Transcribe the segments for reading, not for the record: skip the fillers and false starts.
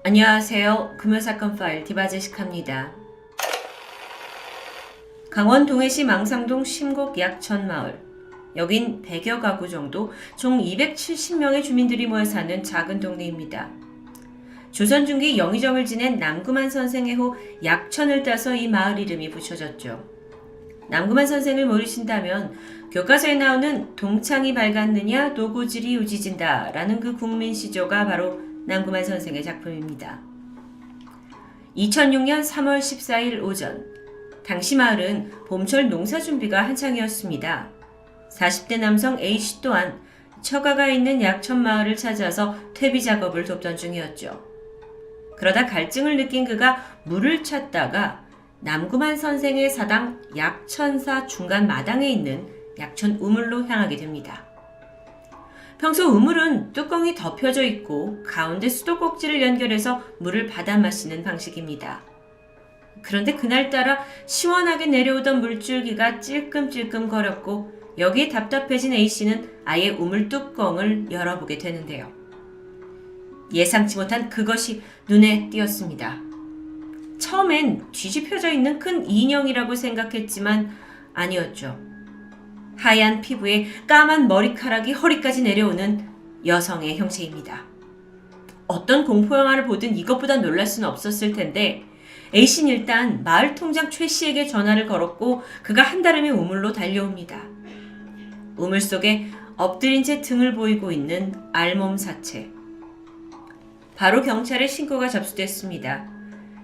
안녕하세요. 금요사건 파일 디바제식합니다. 강원 동해시 망상동 심곡 약천마을. 여긴 100여 가구 정도 총 270명의 주민들이 모여 사는 작은 동네입니다. 조선 중기 영의정을 지낸 남구만 선생의 호 약천을 따서 이 마을 이름이 붙여졌죠. 남구만 선생을 모르신다면 교과서에 나오는 동창이 밝았느냐 노고질이 우지진다 라는 그 국민시조가 바로 남구만 선생의 작품입니다. 2006년 3월 14일 오전, 당시 마을은 봄철 농사 준비가 한창이었습니다. 40대 남성 A씨 또한 처가가 있는 약천 마을을 찾아서 퇴비 작업을 돕던 중이었죠. 그러다 갈증을 느낀 그가 물을 찾다가 남구만 선생의 사당 약천사 중간 마당에 있는 약천 우물로 향하게 됩니다. 평소 우물은 뚜껑이 덮여져 있고 가운데 수도꼭지를 연결해서 물을 받아 마시는 방식입니다. 그런데 그날따라 시원하게 내려오던 물줄기가 찔끔찔끔 거렸고 여기에 답답해진 A씨는 아예 우물 뚜껑을 열어보게 되는데요. 예상치 못한 그것이 눈에 띄었습니다. 처음엔 뒤집혀져 있는 큰 인형이라고 생각했지만 아니었죠. 하얀 피부에 까만 머리카락이 허리까지 내려오는 여성의 형체입니다. 어떤 공포영화를 보든 이것보다 놀랄 수는 없었을 텐데 A씨는 일단 마을 통장 최씨에게 전화를 걸었고 그가 한달음에 우물로 달려옵니다. 우물 속에 엎드린 채 등을 보이고 있는 알몸 사체. 바로 경찰에 신고가 접수됐습니다.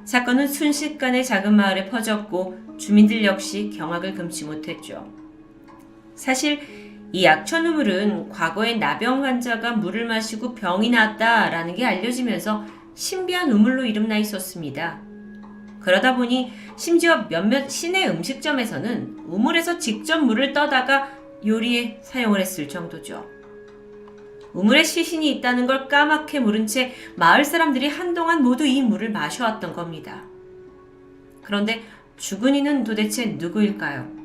사건은 순식간에 작은 마을에 퍼졌고 주민들 역시 경악을 금치 못했죠. 사실 이 약천 우물은 과거에 나병 환자가 물을 마시고 병이 났다라는 게 알려지면서 신비한 우물로 이름나 있었습니다. 그러다 보니 심지어 몇몇 시내 음식점에서는 우물에서 직접 물을 떠다가 요리에 사용을 했을 정도죠. 우물에 시신이 있다는 걸 까맣게 모른 채 마을 사람들이 한동안 모두 이 물을 마셔왔던 겁니다. 그런데 죽은 이는 도대체 누구일까요?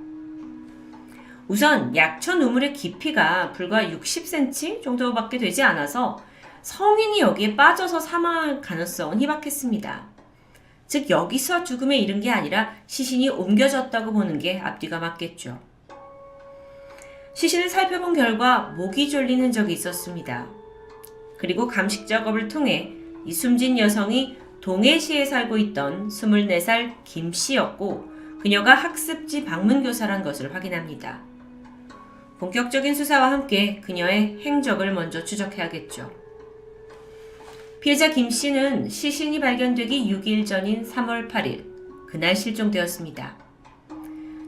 우선 약천 우물의 깊이가 불과 60cm 정도밖에 되지 않아서 성인이 여기에 빠져서 사망할 가능성은 희박했습니다. 즉 여기서 죽음에 이른 게 아니라 시신이 옮겨졌다고 보는 게 앞뒤가 맞겠죠. 시신을 살펴본 결과 목이 졸린 흔적이 있었습니다. 그리고 감식 작업을 통해 이 숨진 여성이 동해시에 살고 있던 24살 김씨였고 그녀가 학습지 방문교사란 것을 확인합니다. 본격적인 수사와 함께 그녀의 행적을 먼저 추적해야겠죠. 피해자 김씨는 시신이 발견되기 6일 전인 3월 8일, 그날 실종되었습니다.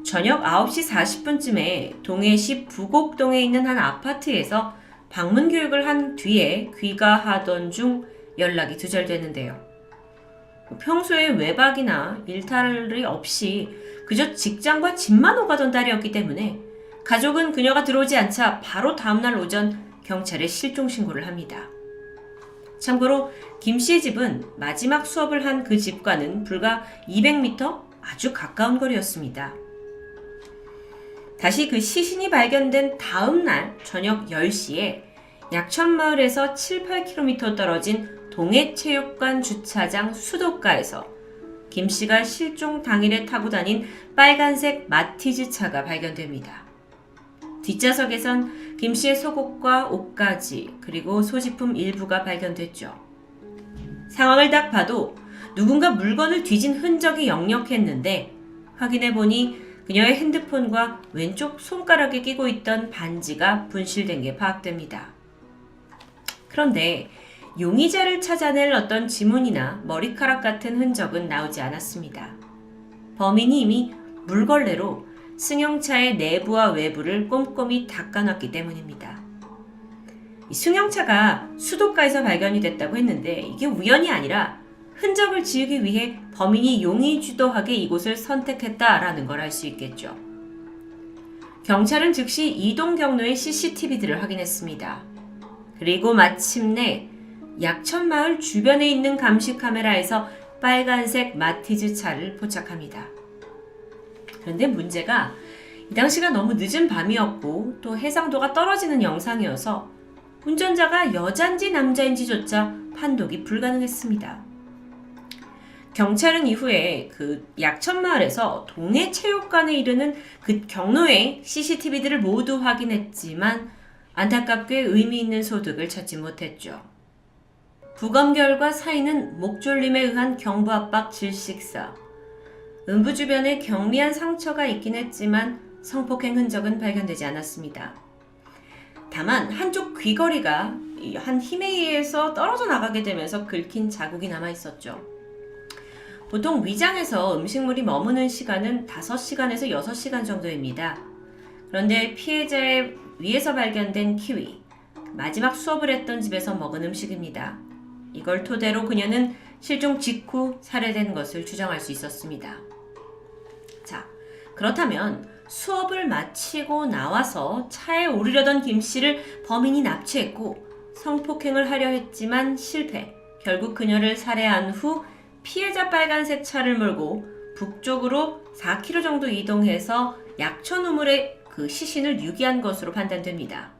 저녁 9시 40분쯤에 동해시 부곡동에 있는 한 아파트에서 방문교육을 한 뒤에 귀가하던 중 연락이 두절되는데요. 평소에 외박이나 일탈이 없이 그저 직장과 집만 오가던 딸이었기 때문에 가족은 그녀가 들어오지 않자 바로 다음날 오전 경찰에 실종 신고를 합니다. 참고로 김 씨의 집은 마지막 수업을 한 그 집과는 불과 200m 아주 가까운 거리였습니다. 다시 그 시신이 발견된 다음 날 저녁 10시에 약천마을에서 7, 8km 떨어진 동해체육관 주차장 수도가에서 김 씨가 실종 당일에 타고 다닌 빨간색 마티즈 차가 발견됩니다. 뒷좌석에선 김 씨의 속옷과 옷가지 그리고 소지품 일부가 발견됐죠. 상황을 딱 봐도 누군가 물건을 뒤진 흔적이 역력했는데 확인해보니 그녀의 핸드폰과 왼쪽 손가락에 끼고 있던 반지가 분실된 게 파악됩니다. 그런데 용의자를 찾아낼 어떤 지문이나 머리카락 같은 흔적은 나오지 않았습니다. 범인이 이미 물걸레로 승용차의 내부와 외부를 꼼꼼히 닦아놨기 때문입니다. 이 승용차가 수도가에서 발견이 됐다고 했는데 이게 우연이 아니라 흔적을 지우기 위해 범인이 용의주도하게 이곳을 선택했다라는 걸 알 수 있겠죠. 경찰은 즉시 이동 경로의 CCTV들을 확인했습니다. 그리고 마침내 약천마을 주변에 있는 감시 카메라에서 빨간색 마티즈 차를 포착합니다. 그런데 문제가 이 당시가 너무 늦은 밤이었고 또 해상도가 떨어지는 영상이어서 운전자가 여잔지 남자인지조차 판독이 불가능했습니다. 경찰은 이후에 그 약천마을에서 동해체육관에 이르는 그 경로의 CCTV들을 모두 확인했지만 안타깝게 의미 있는 소득을 찾지 못했죠. 부검 결과 사인은 목졸림에 의한 경부 압박 질식사. 음부 주변에 경미한 상처가 있긴 했지만 성폭행 흔적은 발견되지 않았습니다. 다만 한쪽 귀걸이가 한 힘에 의해서 떨어져 나가게 되면서 긁힌 자국이 남아 있었죠. 보통 위장에서 음식물이 머무는 시간은 5시간에서 6시간 정도입니다. 그런데 피해자의 위에서 발견된 키위, 마지막 수업을 했던 집에서 먹은 음식입니다. 이걸 토대로 그녀는 실종 직후 살해된 것을 추정할 수 있었습니다. 자, 그렇다면 수업을 마치고 나와서 차에 오르려던 김 씨를 범인이 납치했고 성폭행을 하려 했지만 실패, 결국 그녀를 살해한 후 피해자 빨간색 차를 몰고 북쪽으로 4km 정도 이동해서 약천 우물에 그 시신을 유기한 것으로 판단됩니다.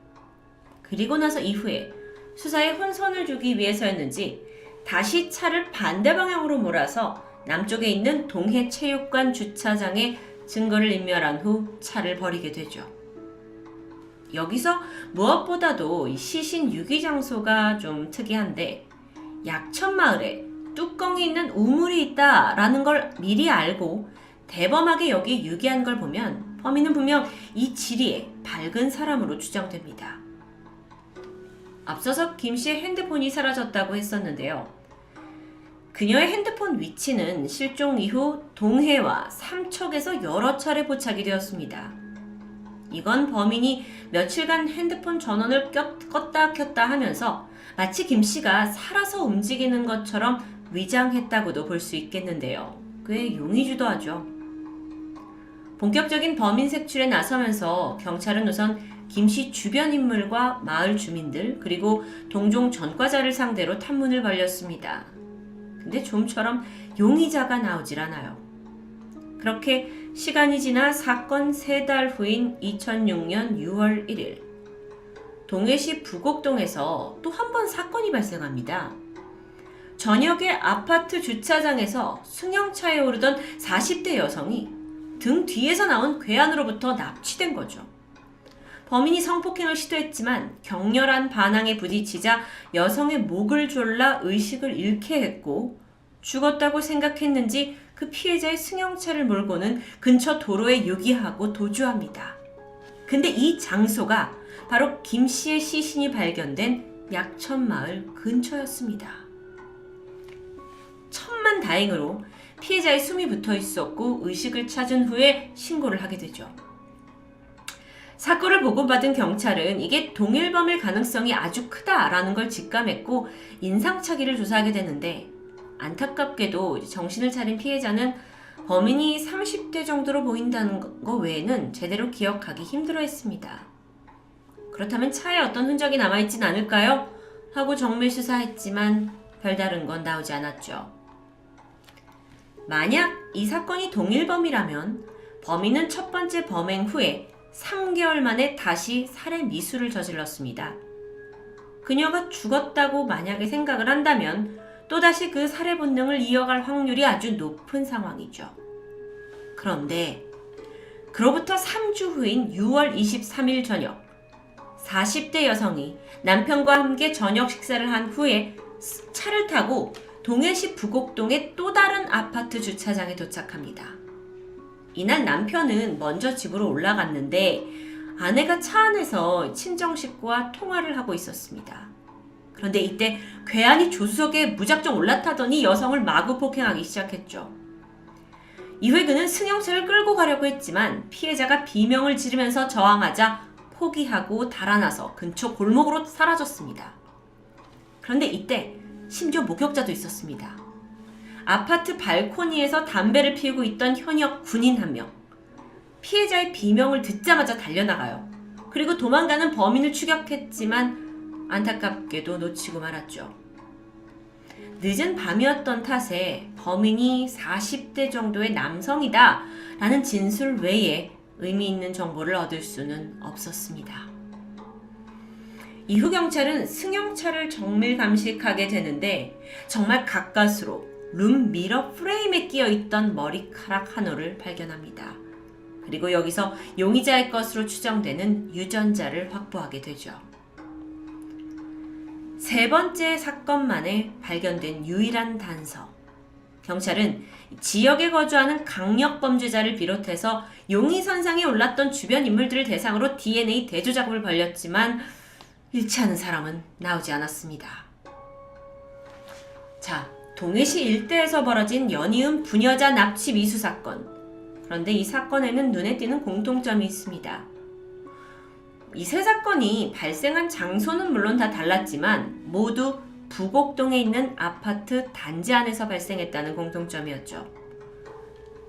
그리고 나서 이후에 수사에 혼선을 주기 위해서였는지 다시 차를 반대 방향으로 몰아서 남쪽에 있는 동해체육관 주차장에 증거를 인멸한 후 차를 버리게 되죠. 여기서 무엇보다도 이 시신 유기 장소가 좀 특이한데 약천마을에 뚜껑이 있는 우물이 있다라는 걸 미리 알고 대범하게 여기에 유기한 걸 보면 범인은 분명 이 지리에 밝은 사람으로 추정됩니다. 앞서서 김 씨의 핸드폰이 사라졌다고 했었는데요. 그녀의 핸드폰 위치는 실종 이후 동해와 삼척에서 여러 차례 포착이 되었습니다. 이건 범인이 며칠간 핸드폰 전원을 껐다 켰다 하면서 마치 김 씨가 살아서 움직이는 것처럼 위장했다고도 볼 수 있겠는데요. 꽤 용의주도하죠. 본격적인 범인 색출에 나서면서 경찰은 우선 김 씨 주변 인물과 마을 주민들 그리고 동종 전과자를 상대로 탐문을 벌였습니다. 근데 좀처럼 용의자가 나오질 않아요. 그렇게 시간이 지나 사건 3달 후인 2006년 6월 1일 동해시 부곡동에서 또 한 번 사건이 발생합니다. 저녁에 아파트 주차장에서 승용차에 오르던 40대 여성이 등 뒤에서 나온 괴한으로부터 납치된 거죠. 범인이 성폭행을 시도했지만 격렬한 반항에 부딪히자 여성의 목을 졸라 의식을 잃게 했고 죽었다고 생각했는지 그 피해자의 승용차를 몰고는 근처 도로에 유기하고 도주합니다. 근데 이 장소가 바로 김 씨의 시신이 발견된 약천마을 근처였습니다. 천만다행으로 피해자의 숨이 붙어 있었고 의식을 찾은 후에 신고를 하게 되죠. 사건을 보고받은 경찰은 이게 동일범일 가능성이 아주 크다라는 걸 직감했고 인상착의를 조사하게 되는데 안타깝게도 정신을 차린 피해자는 범인이 30대 정도로 보인다는 거 외에는 제대로 기억하기 힘들어했습니다. 그렇다면 차에 어떤 흔적이 남아있진 않을까요? 하고 정밀 수사했지만 별다른 건 나오지 않았죠. 만약 이 사건이 동일범이라면 범인은 첫 번째 범행 후에 3개월 만에 다시 살해 미수를 저질렀습니다. 그녀가 죽었다고 만약에 생각을 한다면 또다시 그 살해 본능을 이어갈 확률이 아주 높은 상황이죠. 그런데 그로부터 3주 후인 6월 23일 저녁 40대 여성이 남편과 함께 저녁 식사를 한 후에 차를 타고 동해시 부곡동의 또 다른 아파트 주차장에 도착합니다. 이날 남편은 먼저 집으로 올라갔는데 아내가 차 안에서 친정 식구와 통화를 하고 있었습니다. 그런데 이때 괴한이 조수석에 무작정 올라타더니 여성을 마구 폭행하기 시작했죠. 이후에 그는 승용차를 끌고 가려고 했지만 피해자가 비명을 지르면서 저항하자 포기하고 달아나서 근처 골목으로 사라졌습니다. 그런데 이때 심지어 목격자도 있었습니다. 아파트 발코니에서 담배를 피우고 있던 현역 군인 한 명. 피해자의 비명을 듣자마자 달려나가요. 그리고 도망가는 범인을 추격했지만 안타깝게도 놓치고 말았죠. 늦은 밤이었던 탓에 범인이 40대 정도의 남성이다 라는 진술 외에 의미 있는 정보를 얻을 수는 없었습니다. 이후 경찰은 승용차를 정밀 감식하게 되는데 정말 가까스로 룸 미러 프레임에 끼어 있던 머리카락 한 올을 발견합니다. 그리고 여기서 용의자의 것으로 추정되는 유전자를 확보하게 되죠. 세 번째 사건만에 발견된 유일한 단서. 경찰은 지역에 거주하는 강력 범죄자를 비롯해서 용의선상에 올랐던 주변 인물들을 대상으로 DNA 대조 작업을 벌였지만 일치하는 사람은 나오지 않았습니다. 자, 동해시 일대에서 벌어진 연이은 부녀자 납치 미수 사건. 그런데 이 사건에는 눈에 띄는 공통점이 있습니다. 이 세 사건이 발생한 장소는 물론 다 달랐지만 모두 부곡동에 있는 아파트 단지 안에서 발생했다는 공통점이었죠.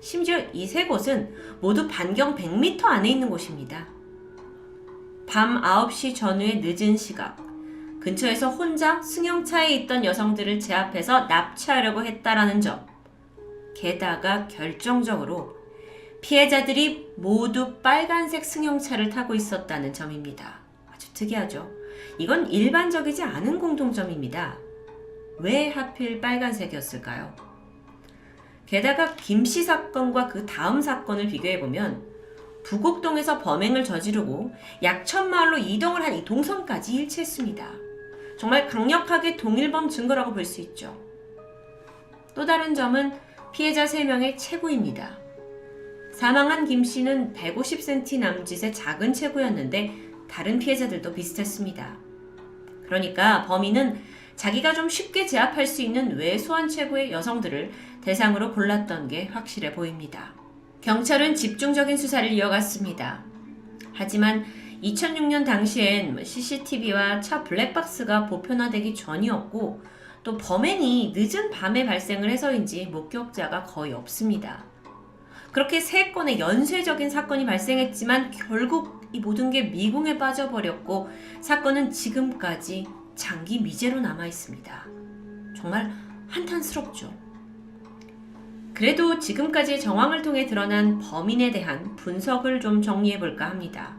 심지어 이 세 곳은 모두 반경 100m 안에 있는 곳입니다. 밤 9시 전후의 늦은 시각, 근처에서 혼자 승용차에 있던 여성들을 제압해서 납치하려고 했다라는 점. 게다가 결정적으로 피해자들이 모두 빨간색 승용차를 타고 있었다는 점입니다. 아주 특이하죠? 이건 일반적이지 않은 공통점입니다. 왜 하필 빨간색이었을까요? 게다가 김씨 사건과 그 다음 사건을 비교해보면 부곡동에서 범행을 저지르고 약천마을로 이동을 한 이 동선까지 일치했습니다. 정말 강력하게 동일범 증거라고 볼 수 있죠. 또 다른 점은 피해자 3명의 체구입니다. 사망한 김씨는 150cm 남짓의 작은 체구였는데 다른 피해자들도 비슷했습니다. 그러니까 범인은 자기가 좀 쉽게 제압할 수 있는 왜소한 체구의 여성들을 대상으로 골랐던 게 확실해 보입니다. 경찰은 집중적인 수사를 이어갔습니다. 하지만 2006년 당시엔 CCTV와 차 블랙박스가 보편화되기 전이었고 또 범행이 늦은 밤에 발생을 해서인지 목격자가 거의 없습니다. 그렇게 3건의 연쇄적인 사건이 발생했지만 결국 이 모든 게 미궁에 빠져버렸고 사건은 지금까지 장기 미제로 남아있습니다. 정말 한탄스럽죠. 그래도 지금까지의 정황을 통해 드러난 범인에 대한 분석을 좀 정리해볼까 합니다.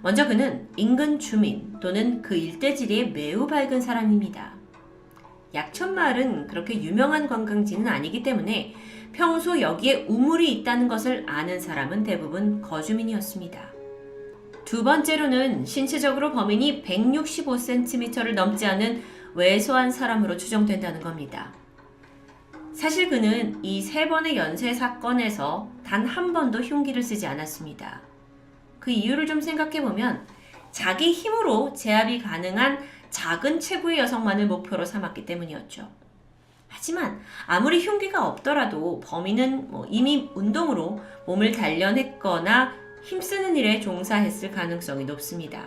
먼저 그는 인근 주민 또는 그 일대지리에 매우 밝은 사람입니다. 약천마을은 그렇게 유명한 관광지는 아니기 때문에 평소 여기에 우물이 있다는 것을 아는 사람은 대부분 거주민이었습니다. 두 번째로는 신체적으로 범인이 165cm를 넘지 않은 왜소한 사람으로 추정된다는 겁니다. 사실 그는 이 3번의 연쇄 사건에서 단 한 번도 흉기를 쓰지 않았습니다. 그 이유를 좀 생각해보면 자기 힘으로 제압이 가능한 작은 체구의 여성만을 목표로 삼았기 때문이었죠. 하지만 아무리 흉기가 없더라도 범인은 이미 운동으로 몸을 단련했거나 힘쓰는 일에 종사했을 가능성이 높습니다.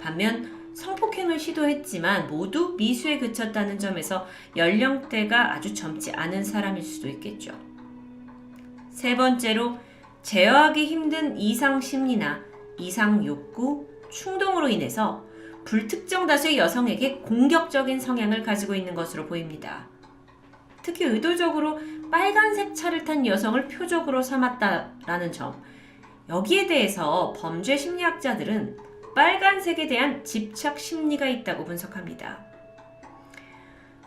반면 성폭행을 시도했지만 모두 미수에 그쳤다는 점에서 연령대가 아주 젊지 않은 사람일 수도 있겠죠. 세 번째로 제어하기 힘든 이상 심리나 이상 욕구, 충동으로 인해서 불특정 다수의 여성에게 공격적인 성향을 가지고 있는 것으로 보입니다. 특히 의도적으로 빨간색 차를 탄 여성을 표적으로 삼았다라는 점, 여기에 대해서 범죄 심리학자들은 빨간색에 대한 집착 심리가 있다고 분석합니다.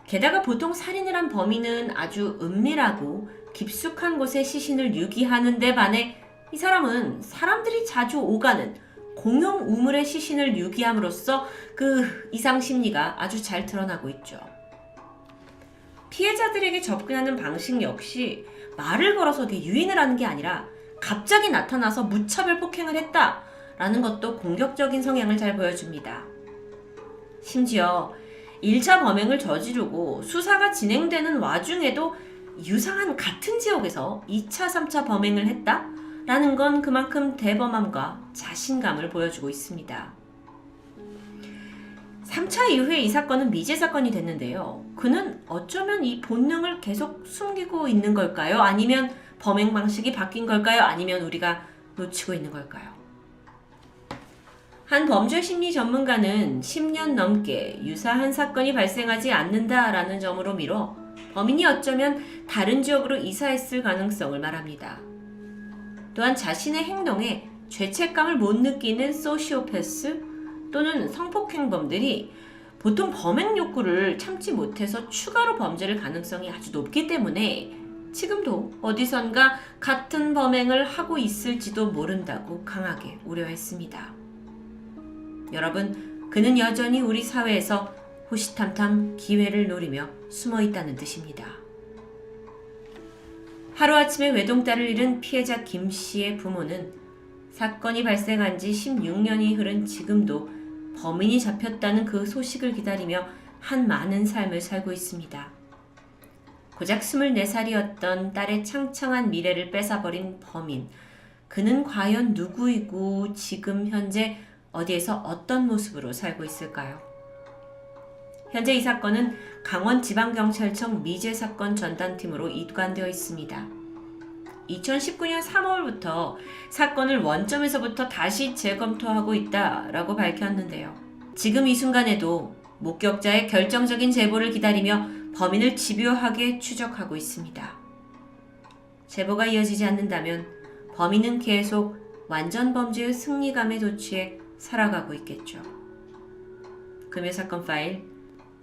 게다가 보통 살인을 한 범인은 아주 은밀하고 깊숙한 곳에 시신을 유기하는 데 반해 이 사람은 사람들이 자주 오가는 공용 우물의 시신을 유기함으로써 그 이상 심리가 아주 잘 드러나고 있죠. 피해자들에게 접근하는 방식 역시 말을 걸어서 유인을 하는 게 아니라 갑자기 나타나서 무차별 폭행을 했다라는 것도 공격적인 성향을 잘 보여줍니다. 심지어 1차 범행을 저지르고 수사가 진행되는 와중에도 유사한 같은 지역에서 2차, 3차 범행을 했다라는 건 그만큼 대범함과 자신감을 보여주고 있습니다. 3차 이후에 이 사건은 미제 사건이 됐는데요. 그는 어쩌면 이 본능을 계속 숨기고 있는 걸까요? 아니면 범행 방식이 바뀐 걸까요? 아니면 우리가 놓치고 있는 걸까요? 한 범죄 심리 전문가는 10년 넘게 유사한 사건이 발생하지 않는다라는 점으로 미뤄 범인이 어쩌면 다른 지역으로 이사했을 가능성을 말합니다. 또한 자신의 행동에 죄책감을 못 느끼는 소시오패스 또는 성폭행범들이 보통 범행 욕구를 참지 못해서 추가로 범죄를 가능성이 아주 높기 때문에 지금도 어디선가 같은 범행을 하고 있을지도 모른다고 강하게 우려했습니다. 여러분, 그는 여전히 우리 사회에서 호시탐탐 기회를 노리며 숨어 있다는 뜻입니다. 하루아침에 외동딸을 잃은 피해자 김 씨의 부모는 사건이 발생한 지 16년이 흐른 지금도 범인이 잡혔다는 그 소식을 기다리며 한 많은 삶을 살고 있습니다. 고작 24살이었던 딸의 창창한 미래를 뺏어버린 범인. 그는 과연 누구이고 지금 현재 어디에서 어떤 모습으로 살고 있을까요? 현재 이 사건은 강원지방경찰청 미제사건 전담팀으로 입관되어 있습니다. 2019년 3월부터 사건을 원점에서부터 다시 재검토하고 있다라고 밝혔는데요. 지금 이 순간에도 목격자의 결정적인 제보를 기다리며 범인을 집요하게 추적하고 있습니다. 제보가 이어지지 않는다면 범인은 계속 완전 범죄의 승리감에 도취해 살아가고 있겠죠. 금요사건 파일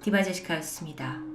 디바제시카였습니다.